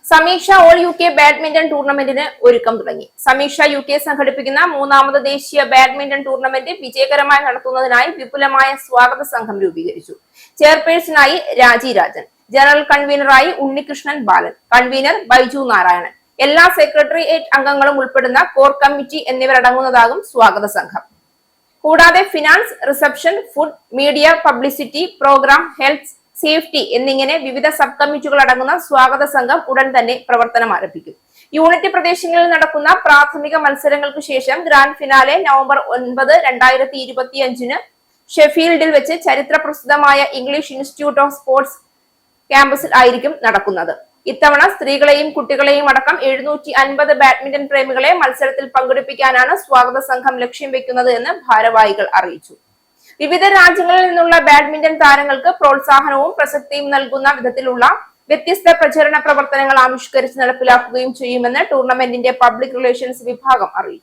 സമീക്ഷ all UK badminton ടൂർണമെന്റിന് ഒരുക്കം തുടങ്ങി. സമീക്ഷ UK സംഘടിപ്പിക്കുന്ന മൂന്നാമത് ദേശീയ ബാഡ്മിന്റൺ ടൂർണമെന്റ് വിജയകരമായി നടത്തുന്നതിനായി വിപുലമായ സ്വാഗത സംഘം രൂപീകരിച്ചു. ചെയർപേഴ്സണായി രാജി രാജൻ, ജനറൽ കൺവീനറായി ഉണ്ണികൃഷ്ണൻ ബാലൻ, കൺവീനർ ബൈജു നാരായണൻ, എല്ലാ സെക്രട്ടേറിയറ്റ് അംഗങ്ങളും ഉൾപ്പെടുന്ന കോർ കമ്മിറ്റി എന്നിവരടങ്ങുന്നതാകും സ്വാഗത സംഘം. കൂടാതെ finance, reception, food, media, publicity, programme, health, safety എന്നിങ്ങനെ വിവിധ സബ് കമ്മിറ്റികൾ അടങ്ങുന്ന സ്വാഗത സംഘം ഉടൻ തന്നെ പ്രവർത്തനം ആരംഭിക്കും. യൂണിറ്റ് പ്രദേശങ്ങളിൽ നടക്കുന്ന പ്രാഥമിക മത്സരങ്ങൾക്ക് ശേഷം ഗ്രാൻഡ് ഫിനാലെ നവംബർ 9, 2025 ഷെഫീൽഡിൽ വെച്ച് ചരിത്ര പ്രസിദ്ധമായ ഇംഗ്ലീഷ് ഇൻസ്റ്റിറ്റ്യൂട്ട് ഓഫ് സ്പോർട്സ് ക്യാമ്പസിൽ ആയിരിക്കും നടക്കുന്നത്. ഇത്തവണ സ്ത്രീകളെയും കുട്ടികളെയും അടക്കം 750 ബാഡ്മിന്റൺ പ്രേമികളെ മത്സരത്തിൽ പങ്കെടുപ്പിക്കാനാണ് സ്വാഗത സംഘം ലക്ഷ്യം വെക്കുന്നത് എന്ന് ഭാരവാഹികൾ അറിയിച്ചു. വിവിധ രാജ്യങ്ങളിൽ നിന്നുള്ള ബാഡ്മിന്റൺ താരങ്ങൾക്ക് പ്രോത്സാഹനവും പ്രസക്തിയും നൽകുന്ന വിധത്തിലുള്ള വ്യത്യസ്ത പ്രചരണ പ്രവർത്തനങ്ങൾ ആവിഷ്കരിച്ച് നടപ്പിലാക്കുകയും ചെയ്യുമെന്ന് ടൂർണമെന്റിന്റെ പബ്ലിക് റിലേഷൻസ് വിഭാഗം അറിയിച്ചു.